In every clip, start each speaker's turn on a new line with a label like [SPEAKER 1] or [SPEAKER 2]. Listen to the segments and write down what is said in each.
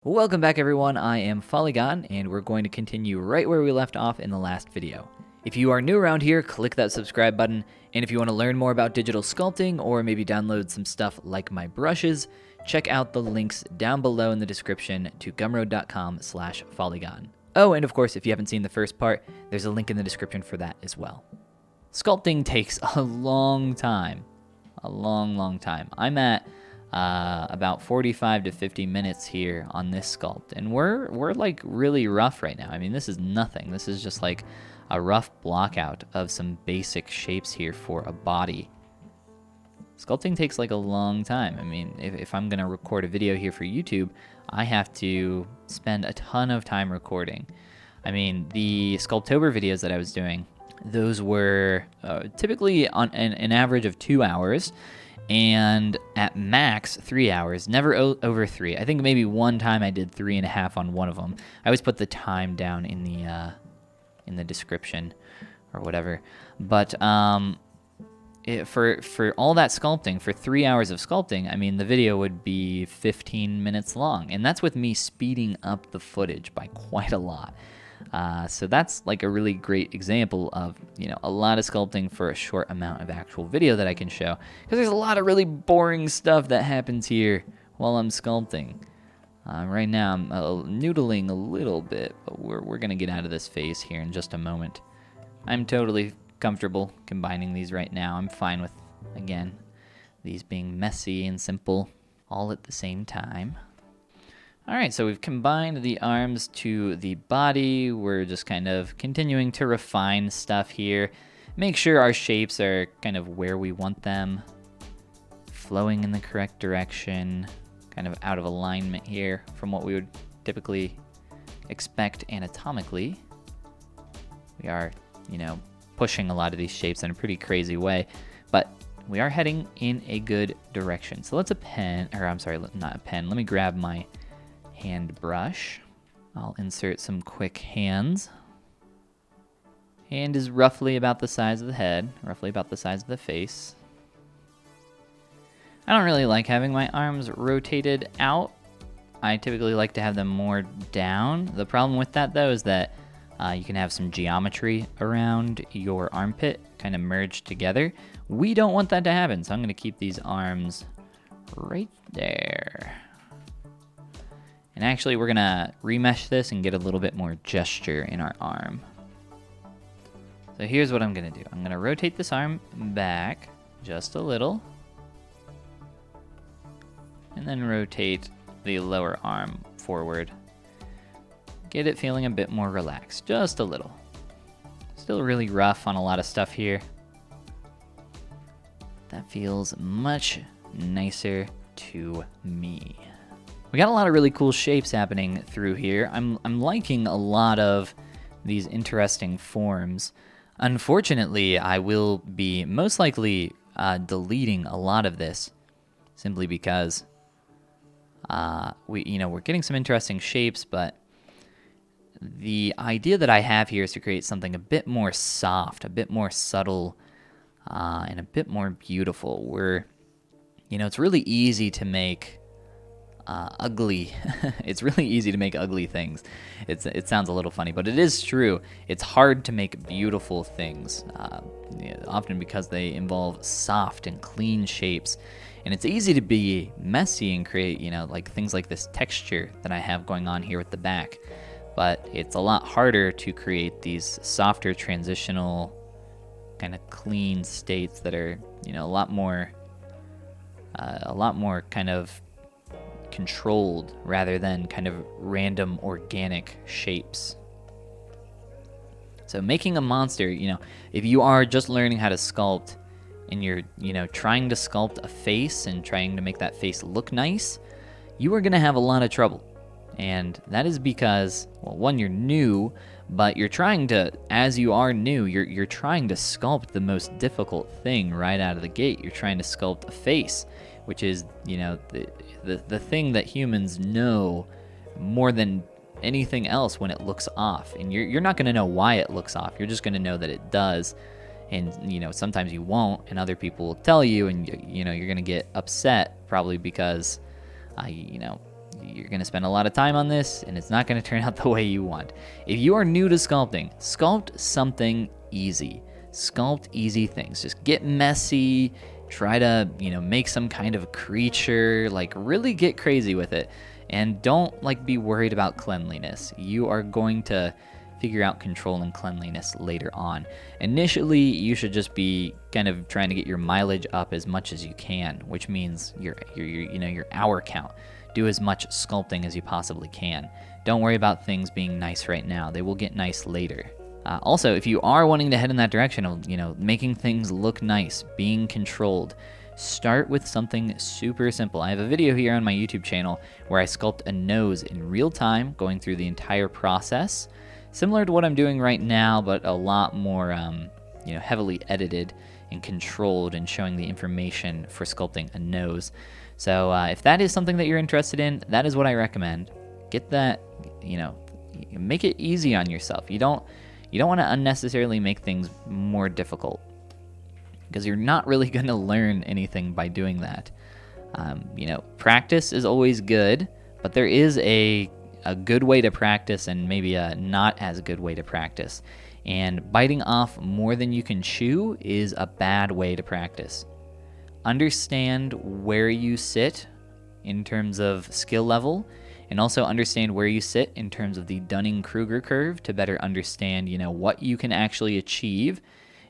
[SPEAKER 1] Welcome back everyone, I am Follygon, and we're going to continue right where we left off in the last video. If you are new around here, click that subscribe button, and if you want to learn more about digital sculpting or maybe download some stuff like my brushes, check out the links down below in the description to gumroad.com/Follygon. Oh, and of course, if you haven't seen the first part, there's a link in the description for that as well. Sculpting takes a long time. A long time. I'm at about 45 to 50 minutes here on this sculpt, and we're like really rough right now. I mean, this is nothing. This is just like a rough block out of some basic shapes here for a body. Sculpting takes like a long time. I mean, if I'm gonna record a video here for YouTube, I have to spend a ton of time recording. I mean, the Sculptober videos that I was doing, those were typically on an average of 2 hours, and at max 3 hours, never over 3. I think maybe one time I did 3.5 on one of them. I always put the time down in the description or whatever. But for all that sculpting, for 3 hours of sculpting, I mean, the video would be 15 minutes long, and that's with me speeding up the footage by quite a lot. So that's like a really great example of, a lot of sculpting for a short amount of actual video that I can show. Because there's a lot of really boring stuff that happens here while I'm sculpting. Right now I'm noodling a little bit, but we're going to get out of this phase here in just a moment. I'm totally comfortable combining these right now. I'm fine with, again, these being messy and simple all at the same time. Alright, so we've combined the arms to the body. We're just kind of continuing to refine stuff here. Make sure our shapes are kind of where we want them. Flowing in the correct direction. Kind of out of alignment here from what we would typically expect anatomically. We are, pushing a lot of these shapes in a pretty crazy way. But we are heading in a good direction. So let's not a pen. Let me grab my hand brush. I'll insert some quick hands. Hand is roughly about the size of the head, roughly about the size of the face. I don't really like having my arms rotated out. I typically like to have them more down. The problem with that though is that you can have some geometry around your armpit kind of merged together. We don't want that to happen, so I'm going to keep these arms right there. And actually, we're gonna remesh this and get a little bit more gesture in our arm. So here's what I'm gonna do. I'm gonna rotate this arm back just a little. And then rotate the lower arm forward. Get it feeling a bit more relaxed, just a little. Still really rough on a lot of stuff here. That feels much nicer to me. We got a lot of really cool shapes happening through here. I'm liking a lot of these interesting forms. Unfortunately, I will be most likely deleting a lot of this simply because we're getting some interesting shapes, but the idea that I have here is to create something a bit more soft, a bit more subtle, and a bit more beautiful. It's really easy to make ugly. It's really easy to make ugly things. It sounds a little funny, but it is true. It's hard to make beautiful things, often because they involve soft and clean shapes. And it's easy to be messy and create, like things like this texture that I have going on here with the back. But it's a lot harder to create these softer transitional kind of clean states that are, a lot more kind of controlled rather than kind of random organic shapes. So making a monster, if you are just learning how to sculpt and you're, trying to sculpt a face and trying to make that face look nice, you are going to have a lot of trouble. And that is because, well, one, you're new, but you're trying to, as you are new, you're trying to sculpt the most difficult thing right out of the gate. You're trying to sculpt a face, which is, the thing that humans know more than anything else when it looks off. And you're not going to know why it looks off. You're just going to know that it does. And, sometimes you won't, and other people will tell you, and, you're going to get upset probably because, you're going to spend a lot of time on this, and it's not going to turn out the way you want. If you are new to sculpting, sculpt something easy. Sculpt easy things. Just get messy. Try to, make some kind of creature. Like, really get crazy with it. And don't, be worried about cleanliness. You are going to figure out control and cleanliness later on. Initially, you should just be kind of trying to get your mileage up as much as you can, which means your hour count. Do as much sculpting as you possibly can. Don't worry about things being nice right now. They will get nice later. Also, if you are wanting to head in that direction of, making things look nice, being controlled, start with something super simple. I have a video here on my YouTube channel where I sculpt a nose in real time, going through the entire process. Similar to what I'm doing right now, but a lot more, heavily edited and controlled and showing the information for sculpting a nose. So if that is something that you're interested in, that is what I recommend. Get that, make it easy on yourself. You don't want to unnecessarily make things more difficult, because you're not really going to learn anything by doing that. Practice is always good, but there is a good way to practice and maybe a not as good way to practice. And biting off more than you can chew is a bad way to practice. Understand where you sit in terms of skill level, and also understand where you sit in terms of the Dunning-Kruger curve to better understand, what you can actually achieve.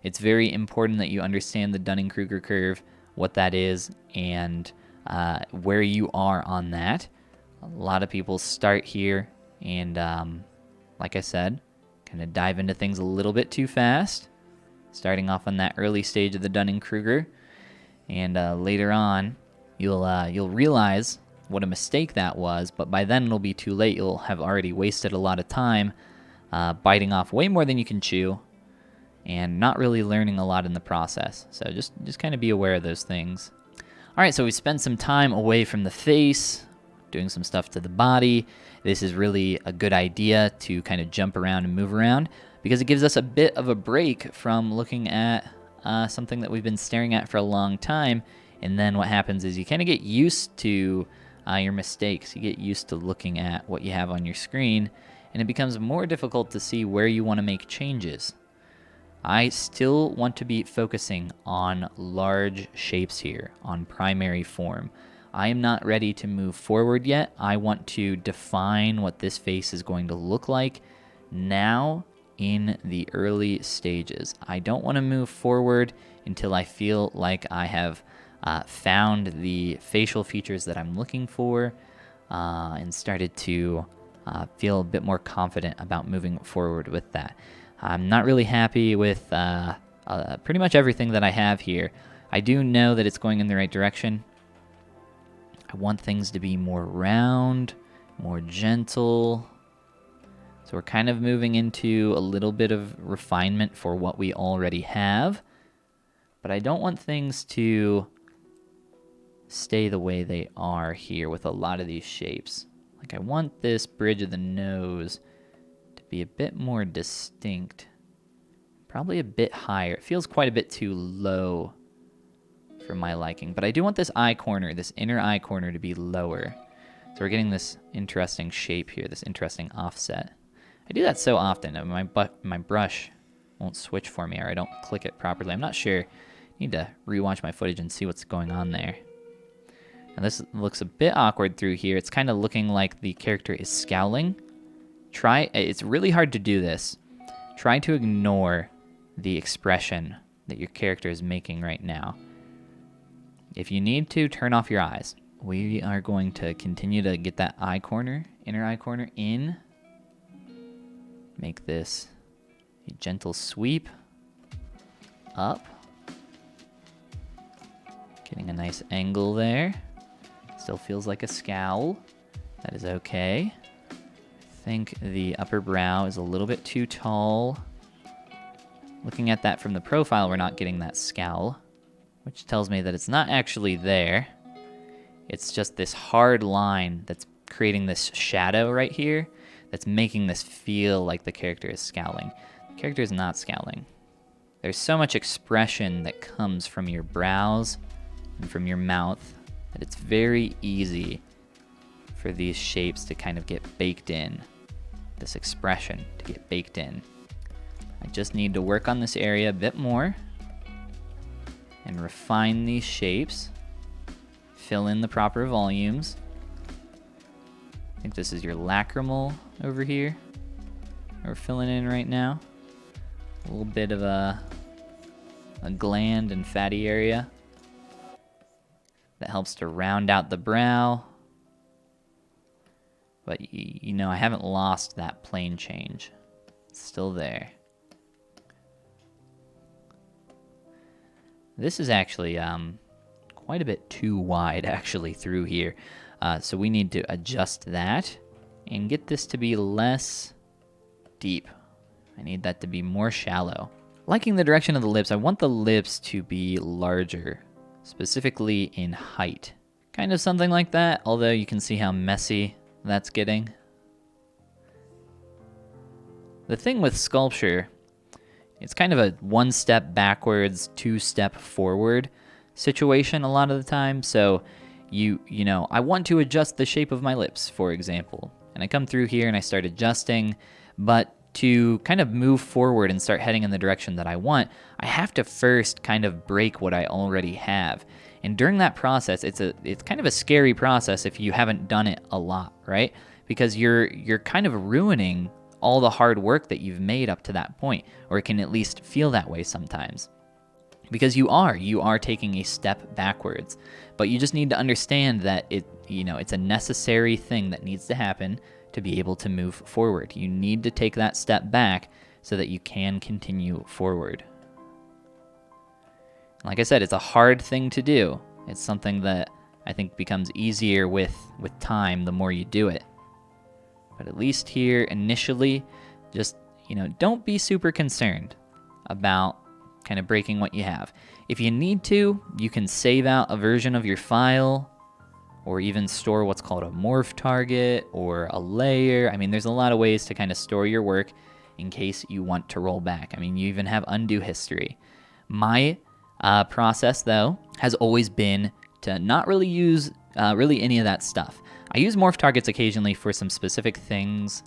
[SPEAKER 1] It's very important that you understand the Dunning-Kruger curve, what that is, and where you are on that. A lot of people start here and, like I said, kind of dive into things a little bit too fast, starting off on that early stage of the Dunning-Kruger, and later on, you'll realize what a mistake that was, but by then it'll be too late. You'll have already wasted a lot of time biting off way more than you can chew, and not really learning a lot in the process. So just kind of be aware of those things. All right, so we spent some time away from the face, doing some stuff to the body. This is really a good idea to kind of jump around and move around, because it gives us a bit of a break from looking at something that we've been staring at for a long time. And then what happens is you kind of get used to your mistakes. You get used to looking at what you have on your screen, and it becomes more difficult to see where you want to make changes. I still want to be focusing on large shapes here, on primary form. I am not ready to move forward yet. I want to define what this face is going to look like now in the early stages. I don't want to move forward until I feel like I have found the facial features that I'm looking for and started to feel a bit more confident about moving forward with that. I'm not really happy with pretty much everything that I have here. I do know that it's going in the right direction. I want things to be more round, more gentle. So we're kind of moving into a little bit of refinement for what we already have. But I don't want things to stay the way they are here with a lot of these shapes. Like, I want this bridge of the nose to be a bit more distinct. Probably a bit higher. It feels quite a bit too low for my liking. But I do want this eye corner, this inner eye corner, to be lower. So we're getting this interesting shape here, this interesting offset. I do that so often. My brush won't switch for me, or I don't click it properly. I'm not sure. I need to rewatch my footage and see what's going on there. Now this looks a bit awkward through here. It's kind of looking like the character is scowling. It's really hard to do this. Try to ignore the expression that your character is making right now. If you need to, turn off your eyes. We are going to continue to get that eye corner, inner eye corner in. Make this a gentle sweep up. Getting a nice angle there. Still feels like a scowl. That is okay. I think the upper brow is a little bit too tall. Looking at that from the profile, we're not getting that scowl, which tells me that it's not actually there. It's just this hard line that's creating this shadow right here that's making this feel like the character is scowling. The character is not scowling. There's so much expression that comes from your brows and from your mouth that it's very easy for these shapes to kind of get baked in, this expression to get baked in. I just need to work on this area a bit more and refine these shapes, fill in the proper volumes. I think this is your lacrimal over here we're filling in right now. A little bit of a gland and fatty area that helps to round out the brow. But you know, I haven't lost that plane change. It's still there. This is actually quite a bit too wide actually through here. So we need to adjust that and get this to be less deep. I need that to be more shallow. Liking the direction of the lips, I want the lips to be larger, specifically in height. Kind of something like that, although you can see how messy that's getting. The thing with sculpture, it's kind of a one step backwards, two step forward situation a lot of the time. So you know, I want to adjust the shape of my lips, for example. And I come through here and I start adjusting, but to kind of move forward and start heading in the direction that I want, I have to first kind of break what I already have. And during that process, it's kind of a scary process if you haven't done it a lot, right? Because you're kind of ruining all the hard work that you've made up to that point, or it can at least feel that way sometimes. Because you are taking a step backwards, but you just need to understand that it's a necessary thing that needs to happen to be able to move forward. You need to take that step back so that you can continue forward. Like I said, it's a hard thing to do. It's something that I think becomes easier with time the more you do it. But at least here initially, just, don't be super concerned about kind of breaking what you have. If you need to, you can save out a version of your file, or even store what's called a morph target or a layer. I mean, there's a lot of ways to kind of store your work in case you want to roll back. I mean, you even have undo history. My process, though, has always been to not really use really any of that stuff. I use morph targets occasionally for some specific things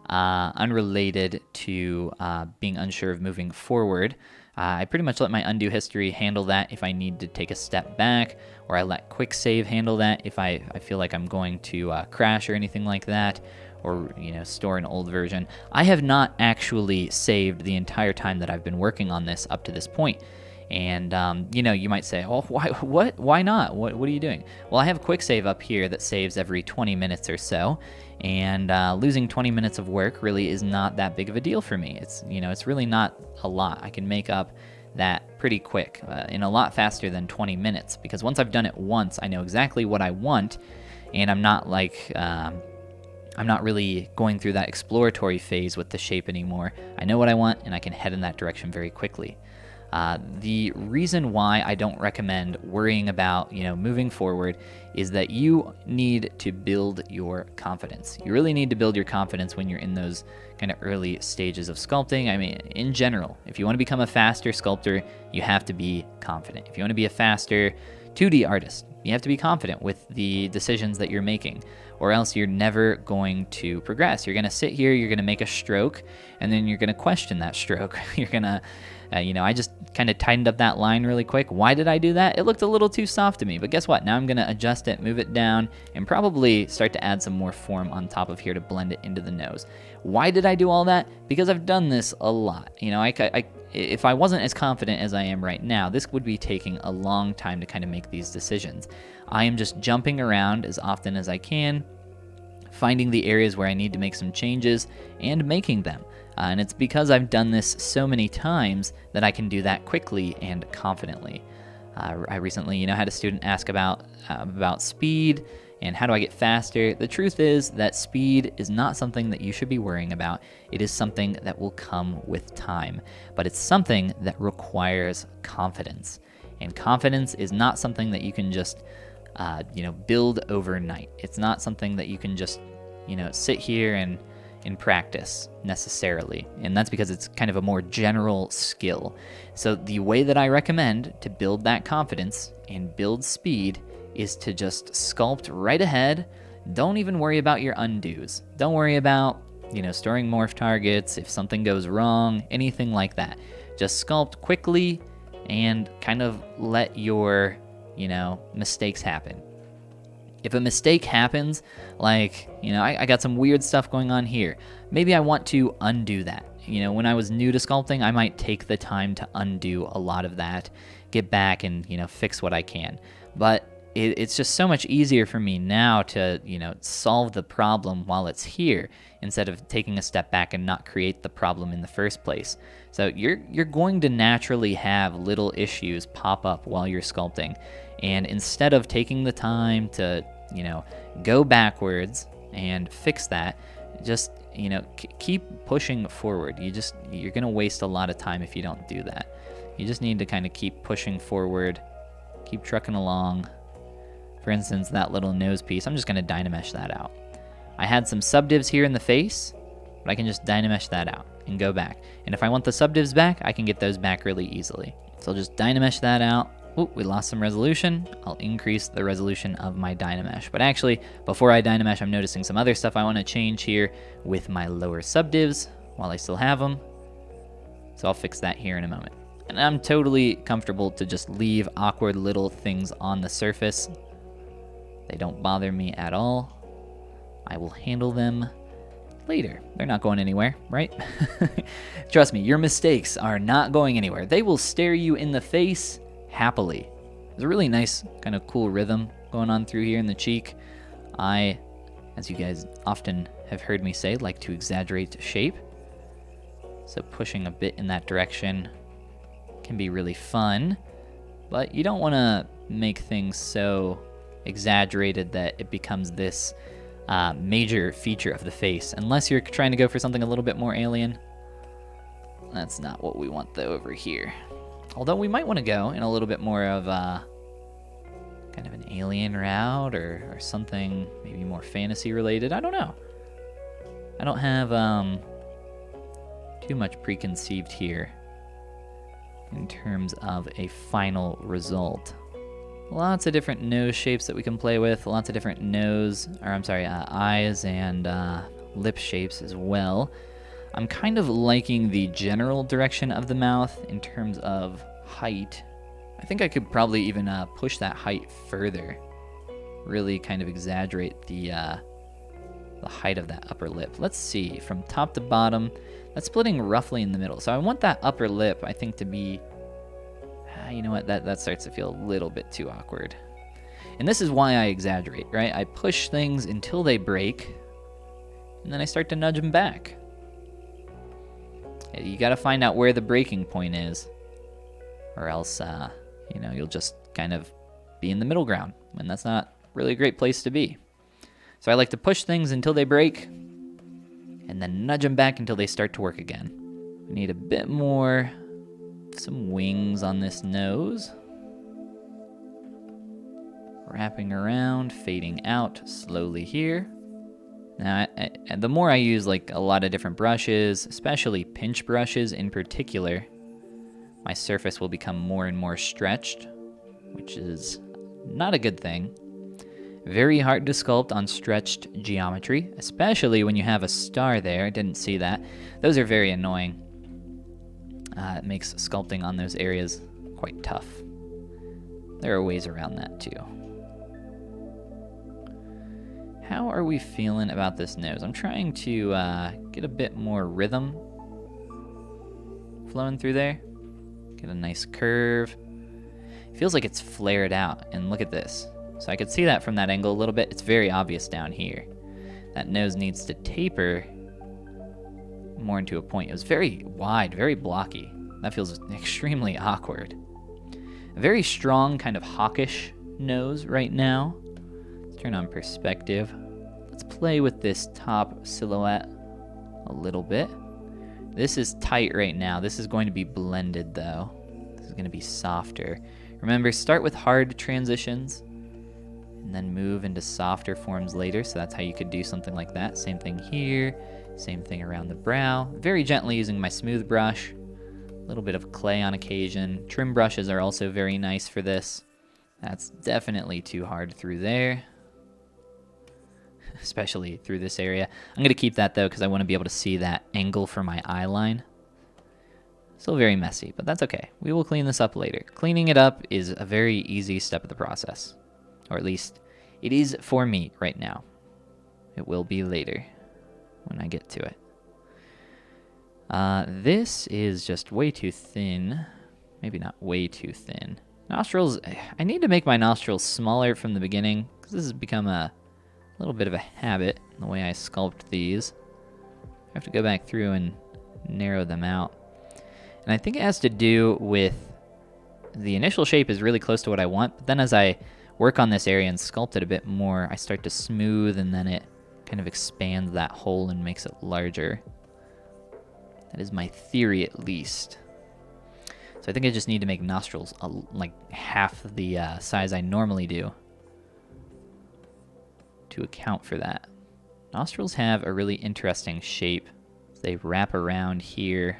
[SPEAKER 1] unrelated to being unsure of moving forward. I pretty much let my undo history handle that if I need to take a step back, or I let quick save handle that if I feel like I'm going to crash or anything like that, or store an old version. I have not actually saved the entire time that I've been working on this up to this point. And you might say, oh, why not? What are you doing? Well, I have quick save up here that saves every 20 minutes or so, and losing 20 minutes of work really is not that big of a deal for me. It's really not a lot. I can make up that pretty quick, in a lot faster than 20 minutes, because once I've done it once, I know exactly what I want, and I'm not really going through that exploratory phase with the shape anymore. I know what I want, and I can head in that direction very quickly. The reason why I don't recommend worrying about, moving forward is that you need to build your confidence. You really need to build your confidence when you're in those kind of early stages of sculpting. I mean, in general, if you want to become a faster sculptor, you have to be confident. If you want to be a faster 2D artist, you have to be confident with the decisions that you're making, or else you're never going to progress. You're going to sit here, you're going to make a stroke, and then you're going to question that stroke. You're going to, I just kind of tightened up that line really quick. Why did I do that? It looked a little too soft to me, but guess what? Now I'm going to adjust it, move it down, and probably start to add some more form on top of here to blend it into the nose. Why did I do all that? Because I've done this a lot. If I wasn't as confident as I am right now, this would be taking a long time to kind of make these decisions. I am just jumping around as often as I can, finding the areas where I need to make some changes, and making them. And it's because I've done this so many times that I can do that quickly and confidently. I recently, had a student ask about speed and how do I get faster. The truth is that speed is not something that you should be worrying about. It is something that will come with time, but it's something that requires confidence. And confidence is not something that you can just, build overnight. It's not something that you can just, sit here and practice necessarily. And that's because it's kind of a more general skill. So the way that I recommend to build that confidence and build speed is to just sculpt right ahead, don't even worry about your undos. Don't worry about, storing morph targets, if something goes wrong, anything like that. Just sculpt quickly and kind of let your, mistakes happen. If a mistake happens, like, I got some weird stuff going on here, maybe I want to undo that. When I was new to sculpting, I might take the time to undo a lot of that, get back and, fix what I can. But it's just so much easier for me now to, solve the problem while it's here instead of taking a step back and not create the problem in the first place. So you're going to naturally have little issues pop up while you're sculpting. And instead of taking the time to, go backwards and fix that, just, keep pushing forward. You're going to waste a lot of time if you don't do that. You just need to kind of keep pushing forward, keep trucking along. For instance, that little nose piece, I'm just going to Dynamesh that out. I had some subdivs here in the face, but I can just Dynamesh that out and go back. And if I want the subdivs back, I can get those back really easily. So I'll just Dynamesh that out. Ooh, we lost some resolution. I'll increase the resolution of my Dynamesh. But actually, before I Dynamesh, I'm noticing some other stuff I want to change here with my lower subdivs while I still have them. So I'll fix that here in a moment. And I'm totally comfortable to just leave awkward little things on the surface. They don't bother me at all. I will handle them later. They're not going anywhere, right? Trust me, your mistakes are not going anywhere. They will stare you in the face happily. There's a really nice kind of cool rhythm going on through here in the cheek. I, as you guys often have heard me say, like to exaggerate shape. So pushing a bit in that direction can be really fun, but you don't want to make things so exaggerated that it becomes this major feature of the face, unless you're trying to go for something a little bit more alien. That's not what we want though over here. Although we might want to go in a little bit more of kind of an alien route or something maybe more fantasy related. I don't know. I don't have too much preconceived here in terms of a final result. Lots of different nose shapes that we can play with, lots of different eyes and lip shapes as well. I'm kind of liking the general direction of the mouth in terms of height. I think I could probably even push that height further, really kind of exaggerate the height of that upper lip. Let's see, from top to bottom, that's splitting roughly in the middle. So I want that upper lip, I think, to be, you know what, that starts to feel a little bit too awkward. And this is why I exaggerate, right? I push things until they break, and then I start to nudge them back. You gotta find out where the breaking point is, or else, you'll just kind of be in the middle ground, and that's not really a great place to be. So I like to push things until they break, and then nudge them back until they start to work again. We need a bit more, some wings on this nose. Wrapping around, fading out slowly here. Now, the more I use like a lot of different brushes, especially pinch brushes in particular, my surface will become more and more stretched, which is not a good thing. Very hard to sculpt on stretched geometry, especially when you have a star there. I didn't see that. Those are very annoying. It makes sculpting on those areas quite tough. There are ways around that too. How are we feeling about this nose? I'm trying to get a bit more rhythm flowing through there. Get a nice curve. It feels like it's flared out, and look at this. So I could see that from that angle a little bit. It's very obvious down here. That nose needs to taper more into a point. It was very wide, very blocky. That feels extremely awkward. A very strong, kind of hawkish nose right now. Let's turn on perspective. Let's play with this top silhouette a little bit. This is tight right now. This is going to be blended though. This is going to be softer. Remember, start with hard transitions and then move into softer forms later. So that's how you could do something like that. Same thing here. Same thing around the brow. Very gently using my smooth brush. A little bit of clay on occasion. Trim brushes are also very nice for this. That's definitely too hard through there. especially through this area. I'm going to keep that though because I want to be able to see that angle for my eye line. Still very messy, but that's okay. We will clean this up later. Cleaning it up is a very easy step of the process, or at least it is for me right now. It will be later when I get to it. This is just way too thin. Maybe not way too thin. Nostrils, I need to make my nostrils smaller from the beginning because this has become a little bit of a habit in the way I sculpt these. I have to go back through and narrow them out. And I think it has to do with the initial shape is really close to what I want, but then as I work on this area and sculpt it a bit more, I start to smooth and then it kind of expands that hole and makes it larger. That is my theory at least. So I think I just need to make nostrils like half the size I normally do to account for that. Nostrils have a really interesting shape. They wrap around here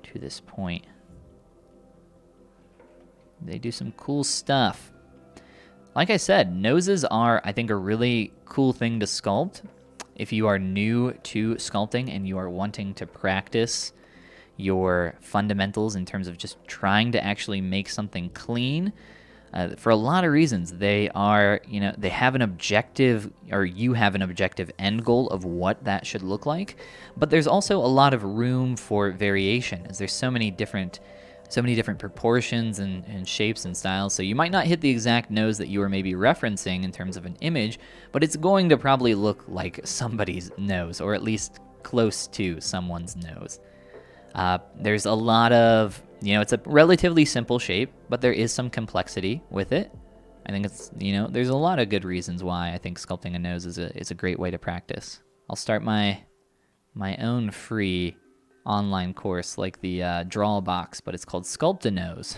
[SPEAKER 1] to this point. They do some cool stuff. Like I said, noses are, I think, a really cool thing to sculpt. If you are new to sculpting and you are wanting to practice your fundamentals in terms of just trying to actually make something clean, for a lot of reasons, they are, they have an objective, or you have an objective end goal of what that should look like. But there's also a lot of room for variation, as there's so many different proportions and shapes and styles. So you might not hit the exact nose that you are maybe referencing in terms of an image, but it's going to probably look like somebody's nose, or at least close to someone's nose. There's a lot of, it's a relatively simple shape, but there is some complexity with it. I think it's, there's a lot of good reasons why I think sculpting a nose is a great way to practice. I'll start my own free online course like the Draw Box, but it's called Sculpt a Nose.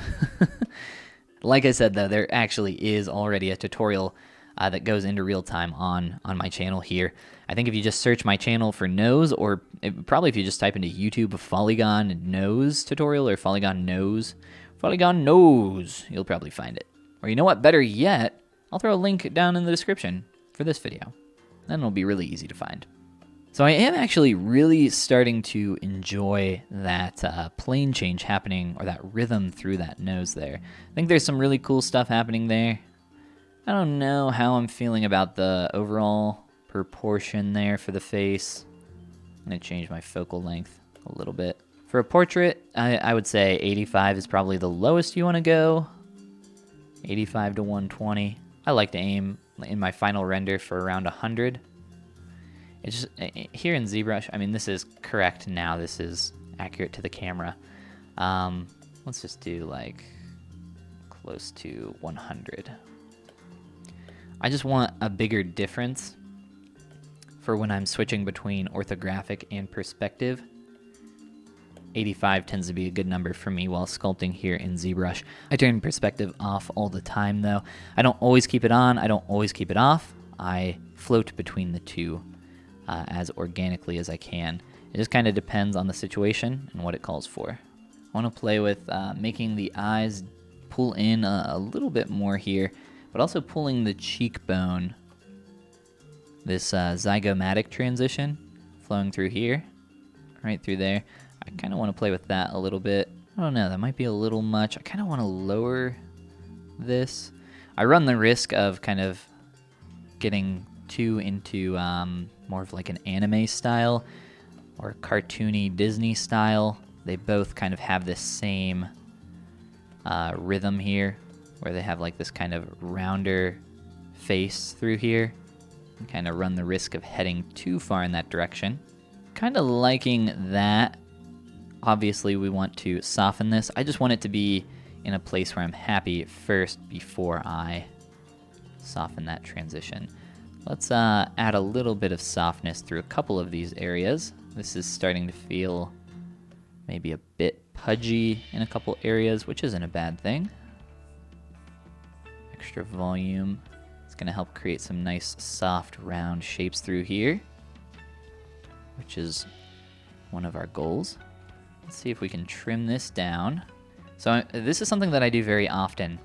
[SPEAKER 1] Like I said, though, there actually is already a tutorial that goes into real time on my channel here. I think if you just search my channel for nose, or probably if you just type into YouTube Follygon nose tutorial or Follygon nose, you'll probably find it. Or you know what, better yet, I'll throw a link down in the description for this video. Then it'll be really easy to find. So I am actually really starting to enjoy that plane change happening, or that rhythm through that nose there. I think there's some really cool stuff happening there. I don't know how I'm feeling about the overall proportion there for the face. I'm going to change my focal length a little bit. For a portrait, I would say 85 is probably the lowest you want to go. 85 to 120. I like to aim in my final render for around 100. It's just, here in ZBrush, I mean, this is correct now. This is accurate to the camera. Let's just do like close to 100. I just want a bigger difference for when I'm switching between orthographic and perspective. 85 tends to be a good number for me while sculpting here in ZBrush. I turn perspective off all the time though. I don't always keep it on, I don't always keep it off. I float between the two as organically as I can. It just kind of depends on the situation and what it calls for. I want to play with making the eyes pull in a little bit more here, but also pulling the cheekbone, this zygomatic transition flowing through here, right through there. I kind of want to play with that a little bit. I don't know, that might be a little much. I kind of want to lower this. I run the risk of kind of getting too into more of like an anime style or cartoony Disney style. They both kind of have this same rhythm here, where they have like this kind of rounder face through here, and kind of run the risk of heading too far in that direction. Kind of liking that. Obviously we want to soften this. I just want it to be in a place where I'm happy first before I soften that transition. Let's add a little bit of softness through a couple of these areas. This is starting to feel maybe a bit pudgy in a couple areas, which isn't a bad thing. Extra volume. It's going to help create some nice soft round shapes through here, which is one of our goals. Let's see if we can trim this down. So this is something that I do very often.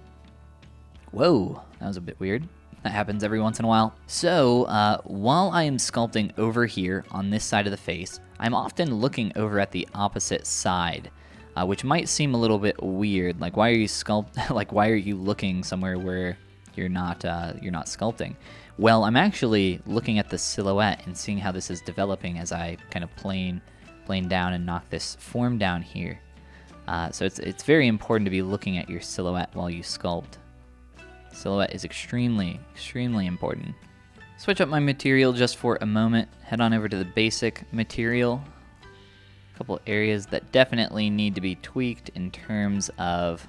[SPEAKER 1] Whoa, that was a bit weird. That happens every once in a while. So while I am sculpting over here on this side of the face, I'm often looking over at the opposite side, which might seem a little bit weird. Like, why are you why are you looking somewhere where you're not sculpting? Well, I'm actually looking at the silhouette and seeing how this is developing as I kind of plane down and knock this form down here. So it's very important to be looking at your silhouette while you sculpt. Silhouette is extremely, extremely important. Switch up my material just for a moment. Head on over to the basic material. A couple areas that definitely need to be tweaked in terms of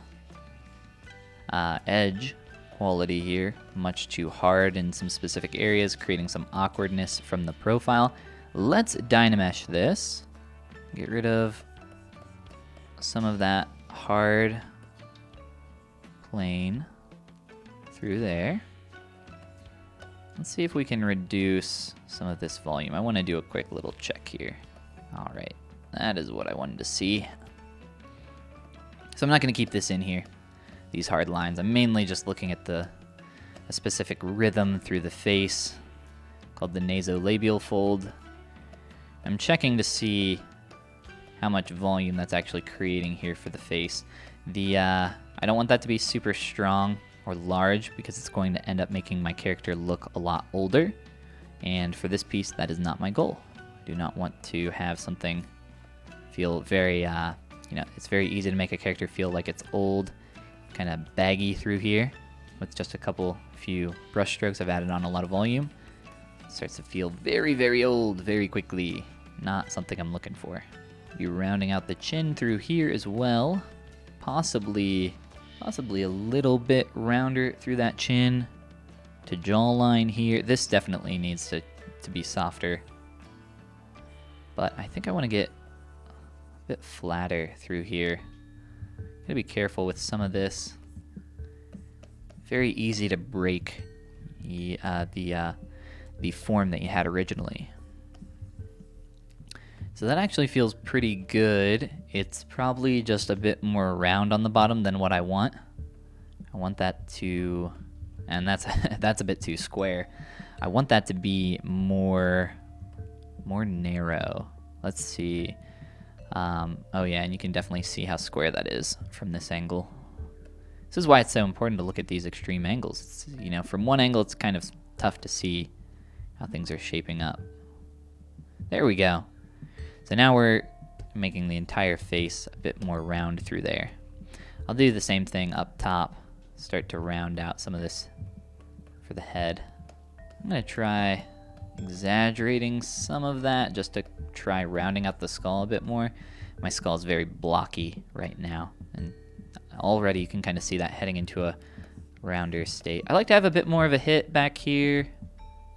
[SPEAKER 1] edge quality here. Much too hard in some specific areas, creating some awkwardness from the profile. Let's Dynamesh this. Get rid of some of that hard plane through there. Let's see if we can reduce some of this volume. I want to do a quick little check here. All right, that is what I wanted to see. So I'm not going to keep this in here, these hard lines. I'm mainly just looking at a specific rhythm through the face called the Nasolabial Fold. I'm checking to see how much volume that's actually creating here for the face. I don't want that to be super strong or large because it's going to end up making my character look a lot older. And for this piece, that is not my goal. I do not want to have something feel very, it's very easy to make a character feel like it's old, kind of baggy through here. With just a few brush strokes, I've added on a lot of volume. It starts to feel very, very old very quickly. Not something I'm looking for. Be rounding out the chin through here as well. Possibly a little bit rounder through that chin to jawline here. This definitely needs to be softer. But I think I want to get a bit flatter through here. Gotta be careful with some of this. Very easy to break the form that you had originally. So that actually feels pretty good. It's probably just a bit more round on the bottom than what I want. I want that to, and that's a bit too square. I want that to be more narrow. Let's see. Oh yeah, and you can definitely see how square that is from this angle. This is why it's so important to look at these extreme angles. It's, from one angle, it's kind of tough to see how things are shaping up. There we go. So now we're making the entire face a bit more round through there. I'll do the same thing up top. Start to round out some of this for the head. I'm going to try exaggerating some of that just to try rounding out the skull a bit more. My skull is very blocky right now, and already you can kind of see that heading into a rounder state. I like to have a bit more of a hit back here.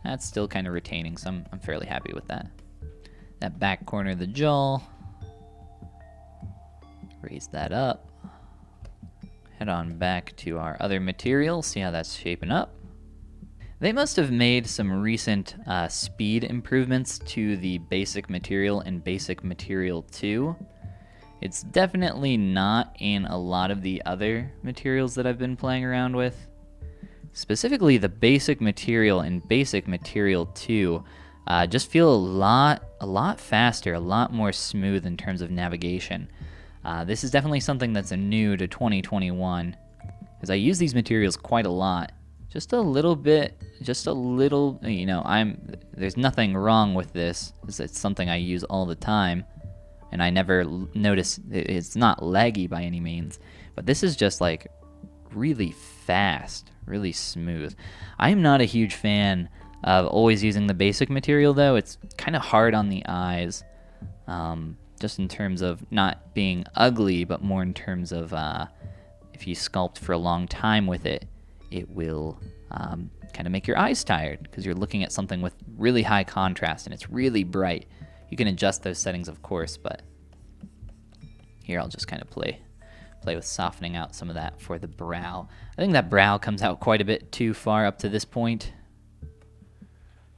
[SPEAKER 1] That's still kind of retaining, so I'm fairly happy with that. That back corner of the jaw. Raise that up. Head on back to our other material, see how that's shaping up. They must have made some recent speed improvements to the basic material in Basic Material 2. It's definitely not in a lot of the other materials that I've been playing around with. Specifically, the basic material in Basic Material 2 just feel a lot faster, a lot more smooth in terms of navigation. This is definitely something that's new to 2021, because I use these materials quite a lot. Just a little, there's nothing wrong with this. It's something I use all the time, and I never notice, it's not laggy by any means, but this is just like really fast, really smooth. I'm not a huge fan of always using the basic material though. It's kind of hard on the eyes, just in terms of not being ugly, but more in terms of if you sculpt for a long time with it, it will kind of make your eyes tired because you're looking at something with really high contrast and it's really bright. You can adjust those settings, of course, but here I'll just kind of play with softening out some of that for the brow. I think that brow comes out quite a bit too far up to this point.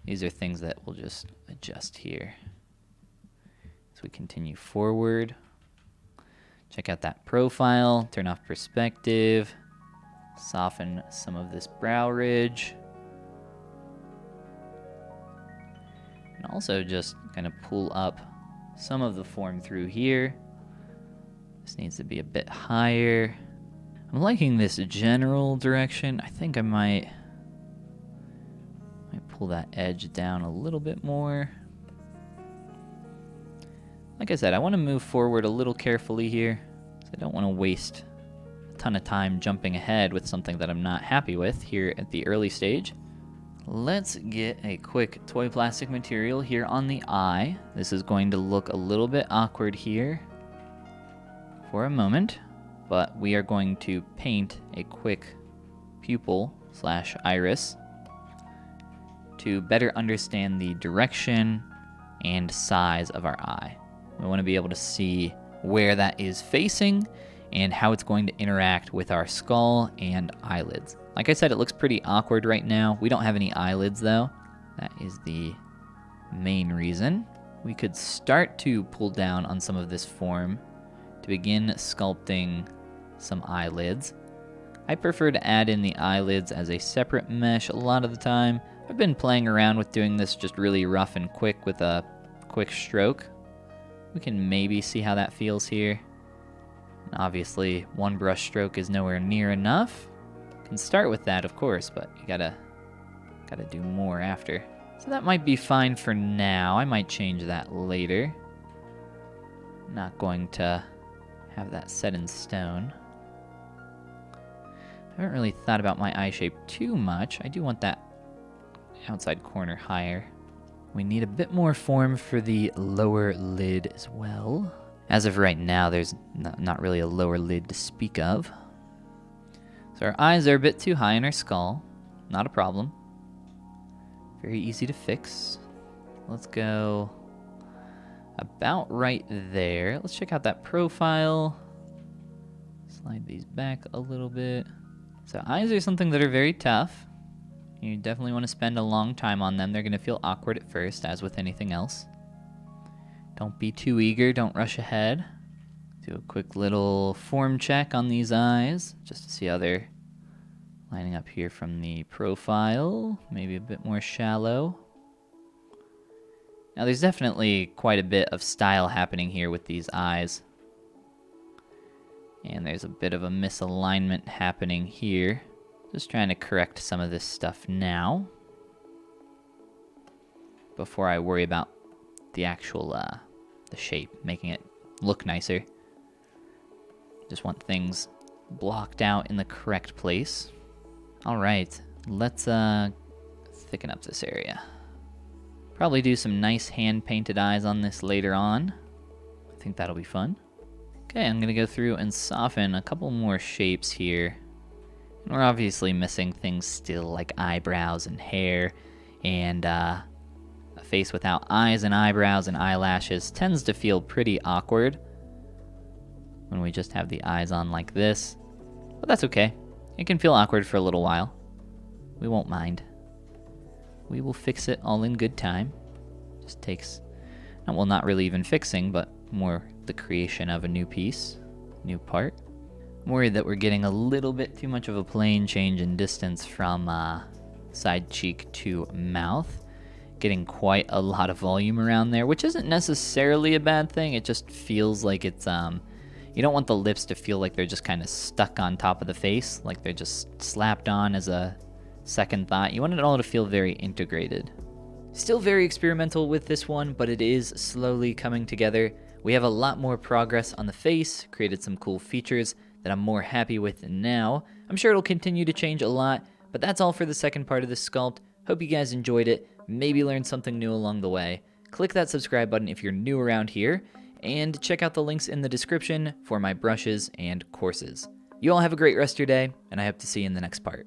[SPEAKER 1] These are things that we'll just adjust here as we continue forward. Check out that profile, turn off perspective, soften some of this brow ridge. can also just kind of pull up some of the form through here. This needs to be a bit higher. I'm liking this general direction. I think I might pull that edge down a little bit more. Like I said, I want to move forward a little carefully here. I don't want to waste a ton of time jumping ahead with something that I'm not happy with here at the early stage. Let's get a quick toy plastic material here on the eye. This is going to look a little bit awkward here for a moment, but we are going to paint a quick pupil / iris to better understand the direction and size of our eye. We want to be able to see where that is facing and how it's going to interact with our skull and eyelids. Like I said, it looks pretty awkward right now. We don't have any eyelids though. That is the main reason. We could start to pull down on some of this form to begin sculpting some eyelids. I prefer to add in the eyelids as a separate mesh a lot of the time. I've been playing around with doing this just really rough and quick with a quick stroke. We can maybe see how that feels here. And obviously, one brush stroke is nowhere near enough. You can start with that, of course, but you gotta do more after. So that might be fine for now. I might change that later. Not going to have that set in stone. I haven't really thought about my eye shape too much. I do want that outside corner higher. We need a bit more form for the lower lid as well. As of right now, there's not really a lower lid to speak of. So our eyes are a bit too high in our skull. Not a problem. Very easy to fix. Let's go about right there. Let's check out that profile. Slide these back a little bit. So eyes are something that are very tough. You definitely want to spend a long time on them. They're going to feel awkward at first, as with anything else. Don't be too eager. Don't rush ahead. Do a quick little form check on these eyes, just to see how they're lining up here from the profile. Maybe a bit more shallow. Now, there's definitely quite a bit of style happening here with these eyes. And there's a bit of a misalignment happening here. Just trying to correct some of this stuff now before I worry about the actual the shape, making it look nicer. Just want things blocked out in the correct place. All right, let's thicken up this area. Probably do some nice hand-painted eyes on this later on. I think that'll be fun. Okay, I'm gonna go through and soften a couple more shapes here. We're obviously missing things still like eyebrows and hair, and a face without eyes and eyebrows and eyelashes tends to feel pretty awkward when we just have the eyes on like this. But that's okay. It can feel awkward for a little while. We won't mind. We will fix it all in good time. Just takes, well, not really even fixing, but more the creation of a new piece, new part. I'm worried that we're getting a little bit too much of a plane change in distance from side cheek to mouth. Getting quite a lot of volume around there, which isn't necessarily a bad thing. It just feels like it's, you don't want the lips to feel like they're just kind of stuck on top of the face, like they're just slapped on as a second thought. You want it all to feel very integrated. Still very experimental with this one, but it is slowly coming together. We have a lot more progress on the face, created some cool features that I'm more happy with now. I'm sure it'll continue to change a lot, but that's all for the second part of this sculpt. Hope you guys enjoyed it, maybe learned something new along the way. Click that subscribe button if you're new around here, and check out the links in the description for my brushes and courses. You all have a great rest of your day, and I hope to see you in the next part.